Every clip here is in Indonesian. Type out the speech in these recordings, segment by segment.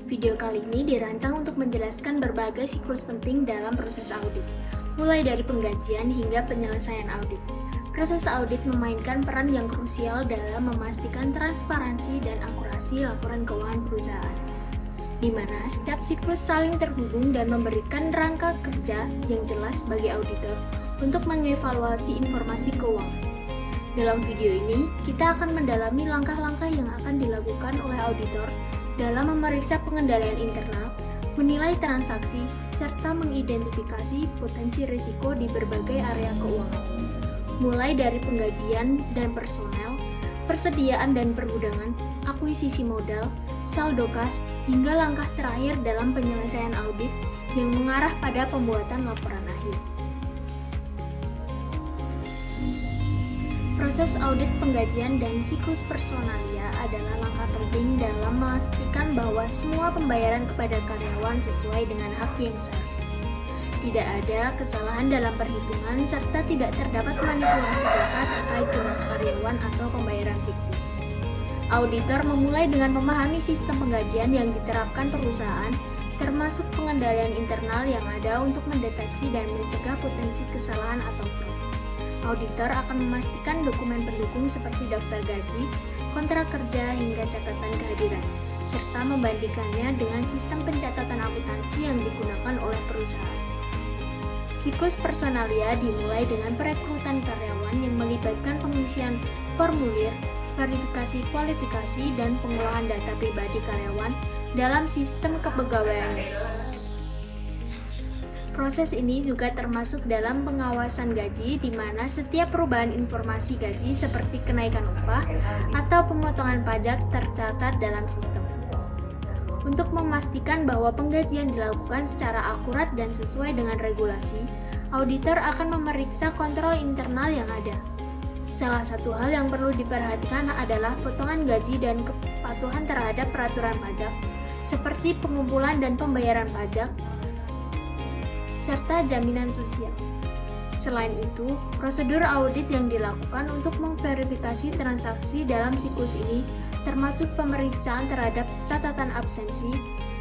Video kali ini dirancang untuk menjelaskan berbagai siklus penting dalam proses audit, mulai dari penggajian hingga penyelesaian audit. Proses audit memainkan peran yang krusial dalam memastikan transparansi dan akurasi laporan keuangan perusahaan, di mana setiap siklus saling terhubung dan memberikan rangka kerja yang jelas bagi auditor untuk mengevaluasi informasi keuangan. Dalam video ini, kita akan mendalami langkah-langkah yang akan dilakukan oleh auditor dalam memeriksa pengendalian internal, menilai transaksi, serta mengidentifikasi potensi risiko di berbagai area keuangan, mulai dari penggajian dan personel, persediaan dan pergudangan, akuisisi modal, saldo kas, hingga langkah terakhir dalam penyelesaian audit yang mengarah pada pembuatan laporan akhir. Proses audit penggajian dan siklus personalia adalah langkah penting dalam memastikan bahwa semua pembayaran kepada karyawan sesuai dengan hak yang seharusnya. Tidak ada kesalahan dalam perhitungan serta tidak terdapat manipulasi data terkait jumlah karyawan atau pembayaran fiktif. Auditor memulai dengan memahami sistem penggajian yang diterapkan perusahaan, termasuk pengendalian internal yang ada untuk mendeteksi dan mencegah potensi kesalahan atau fraud. Auditor akan memastikan dokumen pendukung seperti daftar gaji, kontrak kerja, hingga catatan kehadiran, serta membandingkannya dengan sistem pencatatan akuntansi yang digunakan oleh perusahaan. Siklus personalia dimulai dengan perekrutan karyawan yang melibatkan pengisian formulir, verifikasi kualifikasi, dan pengolahan data pribadi karyawan dalam sistem kepegawaian. Proses ini juga termasuk dalam pengawasan gaji, di mana setiap perubahan informasi gaji seperti kenaikan upah atau pemotongan pajak tercatat dalam sistem. Untuk memastikan bahwa penggajian dilakukan secara akurat dan sesuai dengan regulasi, auditor akan memeriksa kontrol internal yang ada. Salah satu hal yang perlu diperhatikan adalah potongan gaji dan kepatuhan terhadap peraturan pajak, seperti pengumpulan dan pembayaran pajak, serta jaminan sosial. Selain itu, prosedur audit yang dilakukan untuk memverifikasi transaksi dalam siklus ini termasuk pemeriksaan terhadap catatan absensi,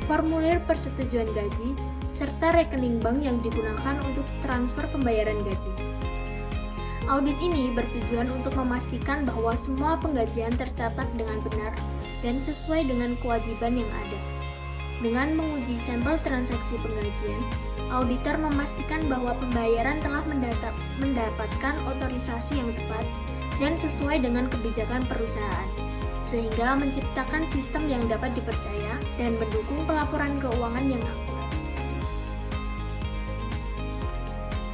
formulir persetujuan gaji, serta rekening bank yang digunakan untuk transfer pembayaran gaji. Audit ini bertujuan untuk memastikan bahwa semua penggajian tercatat dengan benar dan sesuai dengan kewajiban yang ada. Dengan menguji sampel transaksi penggajian, auditor memastikan bahwa pembayaran telah mendapatkan otorisasi yang tepat dan sesuai dengan kebijakan perusahaan, sehingga menciptakan sistem yang dapat dipercaya dan mendukung pelaporan keuangan yang akurat.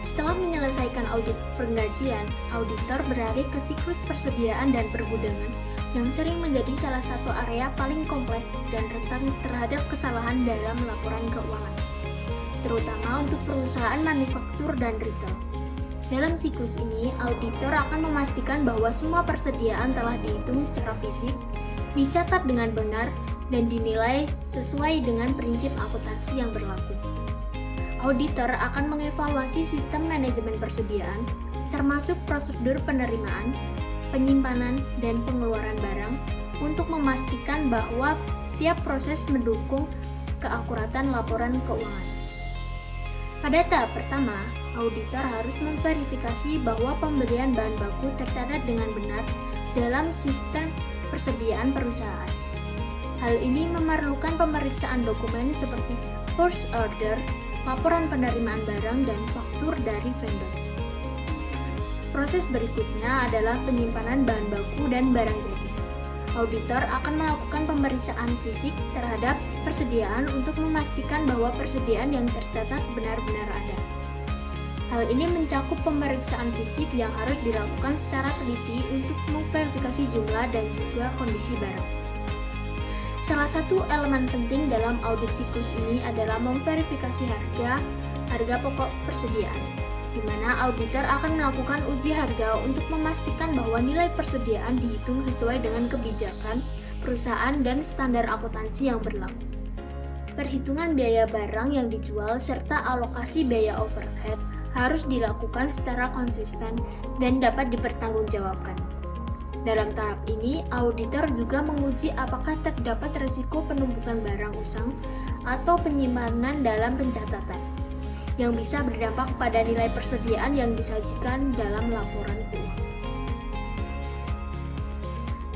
Setelah menyelesaikan audit penggajian, auditor beralih ke siklus persediaan dan pergudangan yang sering menjadi salah satu area paling kompleks dan rentan terhadap kesalahan dalam laporan keuangan, terutama untuk perusahaan manufaktur dan retail. Dalam siklus ini, auditor akan memastikan bahwa semua persediaan telah dihitung secara fisik, dicatat dengan benar, dan dinilai sesuai dengan prinsip akuntansi yang berlaku. Auditor akan mengevaluasi sistem manajemen persediaan, termasuk prosedur penerimaan, penyimpanan, dan pengeluaran barang, untuk memastikan bahwa setiap proses mendukung keakuratan laporan keuangan. Pada tahap pertama, auditor harus memverifikasi bahwa pembelian bahan baku tercatat dengan benar dalam sistem persediaan perusahaan. Hal ini memerlukan pemeriksaan dokumen seperti purchase order, laporan penerimaan barang, dan faktur dari vendor. Proses berikutnya adalah penyimpanan bahan baku dan barang jadi. Auditor akan melakukan pemeriksaan fisik terhadap persediaan untuk memastikan bahwa persediaan yang tercatat benar-benar ada. Hal ini mencakup pemeriksaan fisik yang harus dilakukan secara teliti untuk memverifikasi jumlah dan juga kondisi barang. Salah satu elemen penting dalam audit siklus ini adalah memverifikasi harga pokok persediaan, di mana auditor akan melakukan uji harga untuk memastikan bahwa nilai persediaan dihitung sesuai dengan kebijakan perusahaan dan standar akuntansi yang berlaku. Perhitungan biaya barang yang dijual serta alokasi biaya overhead harus dilakukan secara konsisten dan dapat dipertanggungjawabkan. Dalam tahap ini, auditor juga menguji apakah terdapat risiko penumpukan barang usang atau penyimpanan dalam pencatatan, yang bisa berdampak pada nilai persediaan yang disajikan dalam laporan keuangan.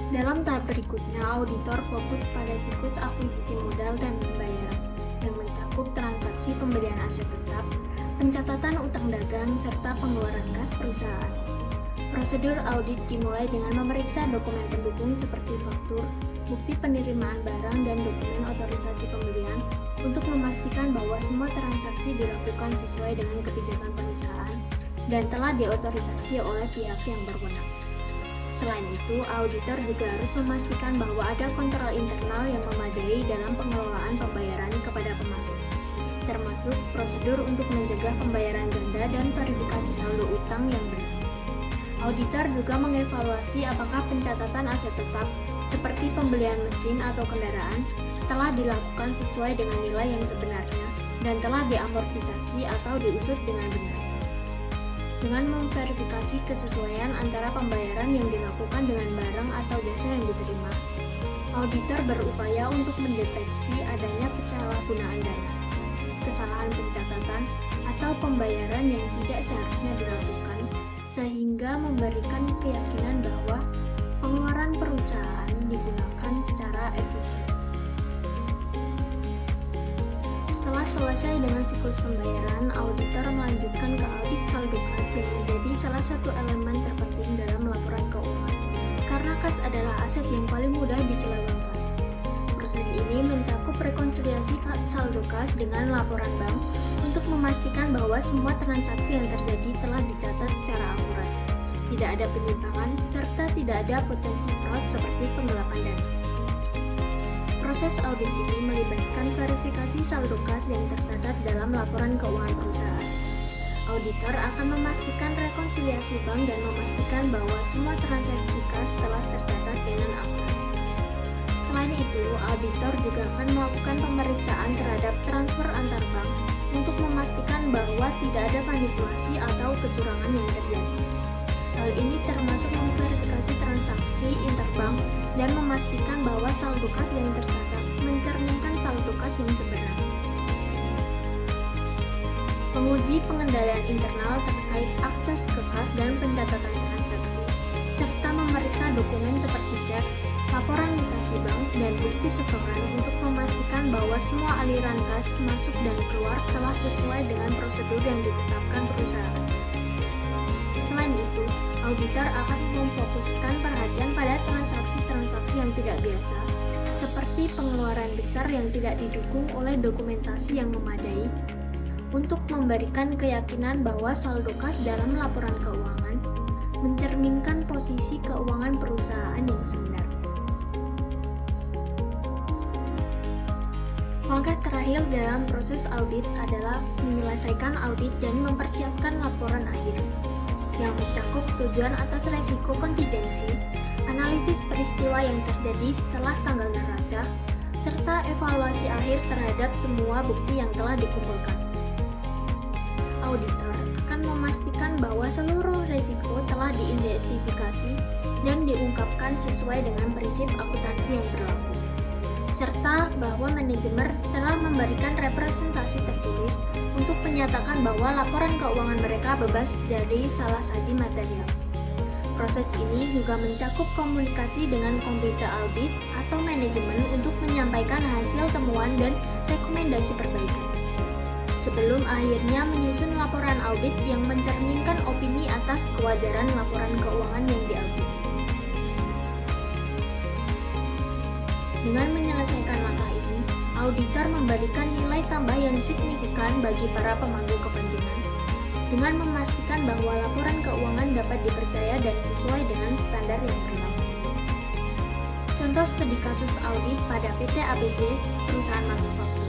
Dalam tahap berikutnya, auditor fokus pada siklus akuisisi modal dan pembayaran, yang mencakup transaksi pembelian aset tetap, pencatatan utang dagang, serta pengeluaran kas perusahaan. Prosedur audit dimulai dengan memeriksa dokumen pendukung seperti faktur, bukti penerimaan barang, dan dokumen otorisasi pembelian untuk memastikan bahwa semua transaksi dilakukan sesuai dengan kebijakan perusahaan dan telah diotorisasi oleh pihak yang berwenang. Selain itu, auditor juga harus memastikan bahwa ada kontrol internal yang memadai dalam pengelolaan pembayaran kepada pemasok, termasuk prosedur untuk mencegah pembayaran ganda dan verifikasi saldo utang yang benar. Auditor juga mengevaluasi apakah pencatatan aset tetap, seperti pembelian mesin atau kendaraan, telah dilakukan sesuai dengan nilai yang sebenarnya dan telah diamortisasi atau diusut dengan benar. Dengan memverifikasi kesesuaian antara pembayaran yang dilakukan dengan barang atau jasa yang diterima, auditor berupaya untuk mendeteksi adanya penyalahgunaan dana, kesalahan pencatatan, atau pembayaran yang tidak seharusnya dilakukan, sehingga memberikan keyakinan bahwa pengeluaran perusahaan digunakan secara efisien. Setelah selesai dengan siklus pembayaran, auditor melanjutkan ke audit saldo kas yang menjadi salah satu elemen terpenting dalam laporan keuangan, karena kas adalah aset yang paling mudah diselewengkan. Proses ini mencakup rekonsiliasi saldo kas dengan laporan bank untuk memastikan bahwa semua transaksi yang terjadi telah dicatat secara akurat, tidak ada penyimpangan, serta tidak ada potensi fraud seperti penggelapan dana. Proses audit ini melibatkan verifikasi saldo kas yang tercatat dalam laporan keuangan perusahaan. Auditor akan memastikan rekonsiliasi bank dan memastikan bahwa semua transaksi kas telah tercatat dengan akurat. Selain itu, auditor juga akan melakukan pemeriksaan terhadap transfer antar bank untuk memastikan bahwa tidak ada manipulasi atau kecurangan yang terjadi. Hal ini termasuk memverifikasi transaksi interbank dan memastikan bahwa saldo kas yang tercatat mencerminkan saldo kas yang sebenarnya. Menguji pengendalian internal terkait akses ke kas dan pencatatan transaksi, serta memeriksa dokumen seperti cek, laporan mutasi bank, dan bukti setoran untuk memastikan bahwa semua aliran kas masuk dan keluar telah sesuai dengan prosedur yang ditetapkan perusahaan. Selain itu, auditor akan memfokuskan perhatian pada transaksi-transaksi yang tidak biasa, seperti pengeluaran besar yang tidak didukung oleh dokumentasi yang memadai, untuk memberikan keyakinan bahwa saldo kas dalam laporan keuangan mencerminkan posisi keuangan perusahaan yang sebenarnya. Langkah terakhir dalam proses audit adalah menyelesaikan audit dan mempersiapkan laporan akhir, yang mencakup tujuan atas resiko kontingensi, analisis peristiwa yang terjadi setelah tanggal neraca, serta evaluasi akhir terhadap semua bukti yang telah dikumpulkan. Auditor akan memastikan bahwa seluruh risiko telah diidentifikasi dan diungkapkan sesuai dengan prinsip akuntansi yang berlaku, serta bahwa manajemen telah memberikan representasi tertulis untuk menyatakan bahwa laporan keuangan mereka bebas dari salah saji material. Proses ini juga mencakup komunikasi dengan komite audit atau manajemen untuk menyampaikan hasil temuan dan rekomendasi perbaikan, sebelum akhirnya menyusun laporan audit yang mencerminkan opini atas kewajaran laporan keuangan yang diaudit. Dengan menyelesaikan langkah ini, auditor memberikan nilai tambah yang signifikan bagi para pemangku kepentingan, dengan memastikan bahwa laporan keuangan dapat dipercaya dan sesuai dengan standar yang berlaku. Contoh studi kasus audit pada PT ABC, perusahaan manufaktur.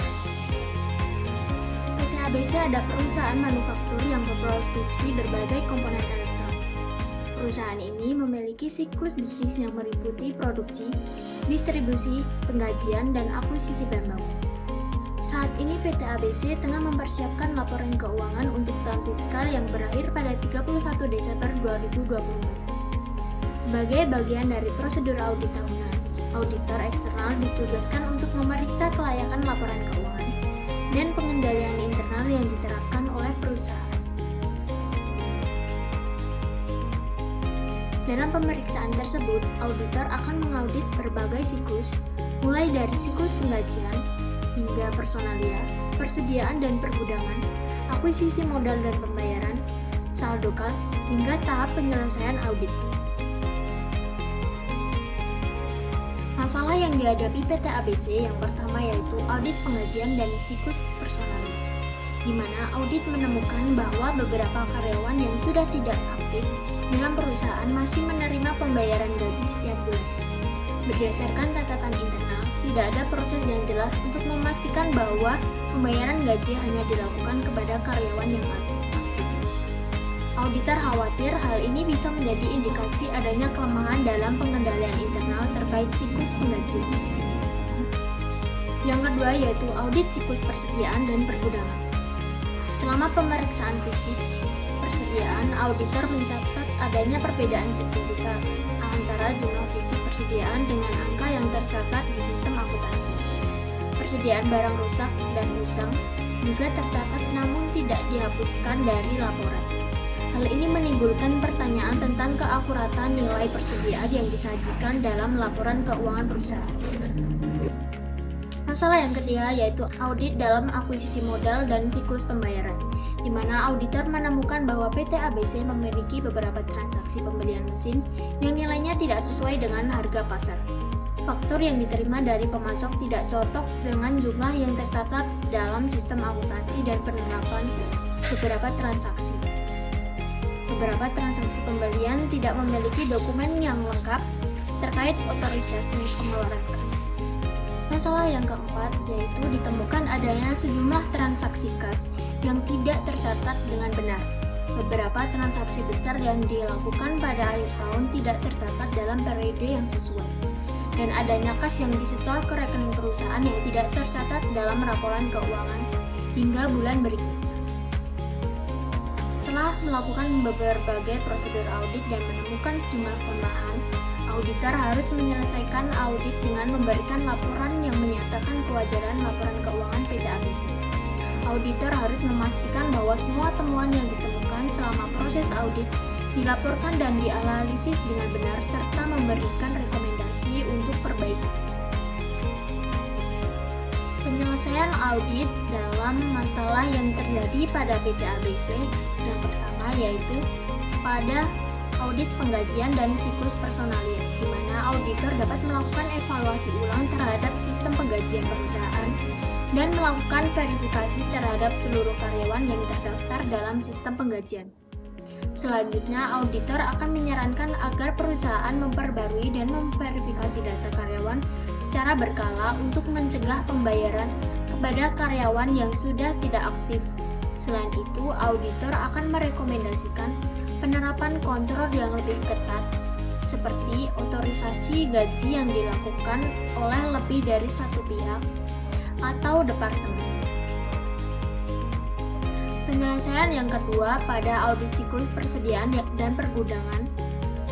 PT ABC ada perusahaan manufaktur yang memproduksi berbagai komponen elektronik. Perusahaan ini memiliki siklus bisnis yang meliputi produksi, distribusi, penggajian, dan akuisisi bahan baku. Saat ini PT ABC tengah mempersiapkan laporan keuangan untuk tahun fiskal yang berakhir pada 31 Desember 2024. Sebagai bagian dari prosedur audit tahunan, auditor eksternal ditugaskan untuk memeriksa kelayakan laporan keuangan dan pengendalian internal yang diterapkan oleh perusahaan. Dalam pemeriksaan tersebut, auditor akan mengaudit berbagai siklus, mulai dari siklus penggajian hingga personalia, persediaan dan pergudangan, akuisisi modal dan pembayaran, saldo kas, hingga tahap penyelesaian audit. Masalah yang dihadapi PT ABC yang pertama yaitu audit penggajian dan siklus personalia, di mana audit menemukan bahwa beberapa karyawan yang sudah tidak aktif dalam perusahaan masih menerima pembayaran gaji setiap bulan. Berdasarkan catatan internal, tidak ada proses yang jelas untuk memastikan bahwa pembayaran gaji hanya dilakukan kepada karyawan yang aktif. Auditor khawatir hal ini bisa menjadi indikasi adanya kelemahan dalam pengendalian internal terkait siklus penggajian. Yang kedua yaitu audit siklus persediaan dan pergudangan. Selama pemeriksaan fisik persediaan, auditor mencatat adanya perbedaan signifikan antara jumlah fisik persediaan dengan angka yang tercatat di sistem akuntansi. Persediaan barang rusak dan usang juga tercatat namun tidak dihapuskan dari laporan. Hal ini menimbulkan pertanyaan tentang keakuratan nilai persediaan yang disajikan dalam laporan keuangan perusahaan. Masalah yang ketiga yaitu audit dalam akuisisi modal dan siklus pembayaran, di mana auditor menemukan bahwa PT ABC memiliki beberapa transaksi pembelian mesin yang nilainya tidak sesuai dengan harga pasar. Faktur yang diterima dari pemasok tidak cocok dengan jumlah yang tercatat dalam sistem akuntansi dan penerapan beberapa transaksi. Beberapa transaksi pembelian tidak memiliki dokumen yang lengkap terkait otorisasi pengeluaran kas. Masalah yang keempat yaitu ditemukan adanya sejumlah transaksi kas yang tidak tercatat dengan benar. Beberapa transaksi besar yang dilakukan pada akhir tahun tidak tercatat dalam periode yang sesuai. Dan adanya kas yang disetor ke rekening perusahaan yang tidak tercatat dalam laporan keuangan hingga bulan berikutnya. Setelah melakukan berbagai prosedur audit dan menemukan sejumlah kelemahan, auditor harus menyelesaikan audit dengan memberikan laporan yang menyatakan kewajaran laporan keuangan PT ABC. Auditor harus memastikan bahwa semua temuan yang ditemukan selama proses audit dilaporkan dan dianalisis dengan benar serta memberikan rekomendasi untuk perbaikan. Penyelesaian audit dalam masalah yang terjadi pada PT ABC yang pertama yaitu pada audit penggajian dan siklus personalia, di mana auditor dapat melakukan evaluasi ulang terhadap sistem penggajian perusahaan dan melakukan verifikasi terhadap seluruh karyawan yang terdaftar dalam sistem penggajian. Selanjutnya, auditor akan menyarankan agar perusahaan memperbarui dan memverifikasi data karyawan secara berkala untuk mencegah pembayaran kepada karyawan yang sudah tidak aktif. Selain itu, auditor akan merekomendasikan penerapan kontrol yang lebih ketat, seperti otorisasi gaji yang dilakukan oleh lebih dari satu pihak atau departemen. Penyelesaian yang kedua pada audit siklus persediaan dan pergudangan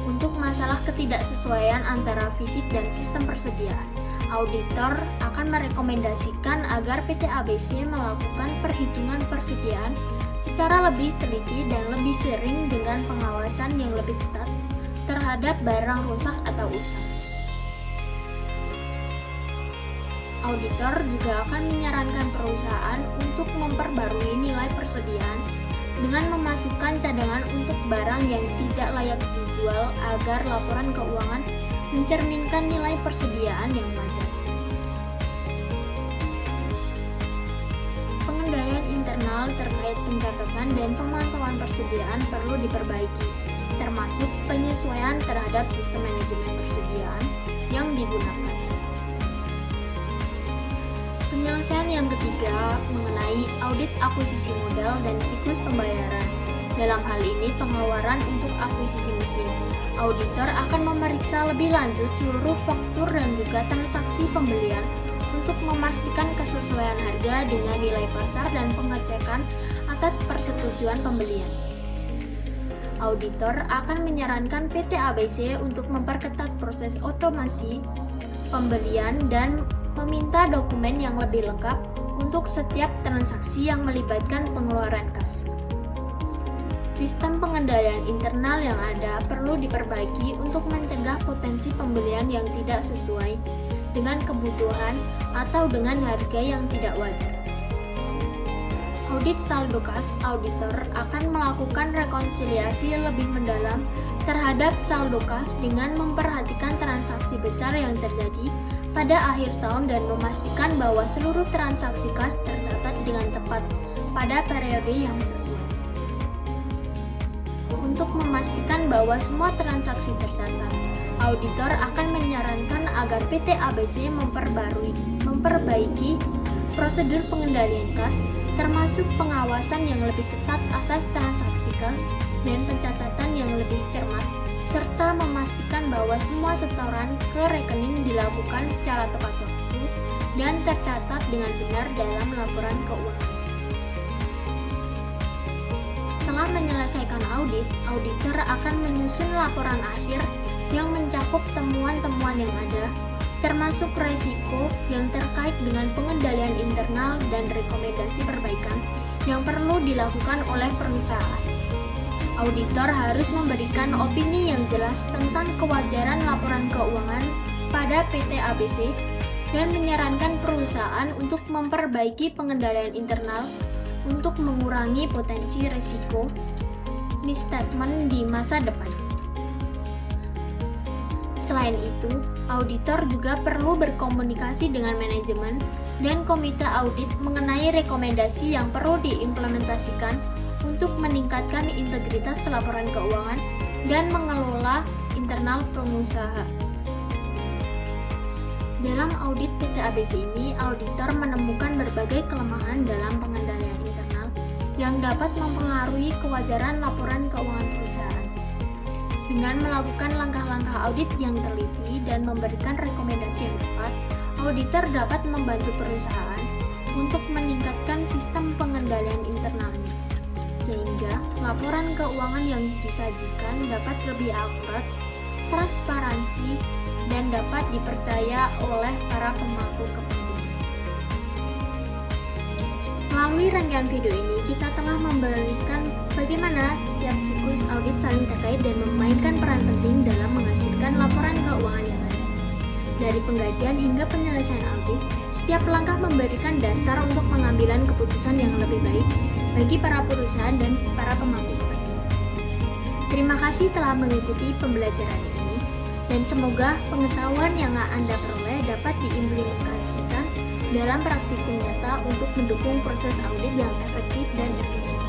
untuk masalah ketidaksesuaian antara fisik dan sistem persediaan. Auditor akan merekomendasikan agar PT ABC melakukan perhitungan persediaan secara lebih teliti dan lebih sering dengan pengawasan yang lebih ketat terhadap barang rusak atau usang. Auditor juga akan menyarankan perusahaan untuk memperbarui nilai persediaan dengan memasukkan cadangan untuk barang yang tidak layak dijual agar laporan keuangan mencerminkan nilai persediaan yang wajar. Pengendalian internal terkait pencatatan dan pemantauan persediaan perlu diperbaiki, termasuk penyesuaian terhadap sistem manajemen persediaan yang digunakan. Penyelesaian yang ketiga mengenai audit akuisisi modal dan siklus pembayaran. Dalam hal ini, pengeluaran untuk akuisisi mesin. Auditor akan memeriksa lebih lanjut seluruh faktur dan juga transaksi pembelian untuk memastikan kesesuaian harga dengan nilai pasar dan pengecekan atas persetujuan pembelian. auditor akan menyarankan PT ABC untuk memperketat proses otomasi pembelian dan meminta dokumen yang lebih lengkap untuk setiap transaksi yang melibatkan pengeluaran kas. Sistem pengendalian internal yang ada perlu diperbaiki untuk mencegah potensi pembelian yang tidak sesuai dengan kebutuhan atau dengan harga yang tidak wajar. Audit saldo kas, auditor akan melakukan rekonsiliasi lebih mendalam terhadap saldo kas dengan memperhatikan transaksi besar yang terjadi pada akhir tahun dan memastikan bahwa seluruh transaksi kas tercatat dengan tepat pada periode yang sesuai. Untuk memastikan bahwa semua transaksi tercatat, auditor akan menyarankan agar PT ABC memperbaiki prosedur pengendalian kas, termasuk pengawasan yang lebih ketat atas transaksi kas dan pencatatan yang lebih cermat, serta memastikan bahwa semua setoran ke rekening dilakukan secara tepat waktu dan tercatat dengan benar dalam laporan keuangan. Setelah menyelesaikan audit, auditor akan menyusun laporan akhir yang mencakup temuan-temuan yang ada, termasuk resiko yang terkait dengan pengendalian internal dan rekomendasi perbaikan yang perlu dilakukan oleh perusahaan. Auditor harus memberikan opini yang jelas tentang kewajaran laporan keuangan pada PT ABC dan menyarankan perusahaan untuk memperbaiki pengendalian internal untuk mengurangi potensi risiko misstatement di masa depan. Selain itu, auditor juga perlu berkomunikasi dengan manajemen dan komite audit mengenai rekomendasi yang perlu diimplementasikan untuk meningkatkan integritas laporan keuangan dan mengelola internal pengusaha. Dalam audit PT ABC ini, auditor menemukan berbagai kelemahan dalam pengendalian internal yang dapat mempengaruhi kewajaran laporan keuangan perusahaan. Dengan melakukan langkah-langkah audit yang teliti dan memberikan rekomendasi yang tepat, auditor dapat membantu perusahaan untuk meningkatkan sistem pengendalian internalnya, sehingga laporan keuangan yang disajikan dapat lebih akurat, transparansi, dan dapat dipercaya oleh para pemangku kepentingan. Melalui rangkaian video ini, kita telah memberikan bagaimana setiap siklus audit saling terkait dan memainkan peran penting dalam menghasilkan laporan keuangan yang ada. Dari penggajian hingga penyelesaian audit, setiap langkah memberikan dasar untuk pengambilan keputusan yang lebih baik bagi para perusahaan dan para pemangku kepentingan. Terima kasih telah mengikuti pembelajaran ini, dan semoga pengetahuan yang Anda peroleh dapat diimplementasikan dalam praktikum nyata untuk mendukung proses audit yang efektif dan efisien.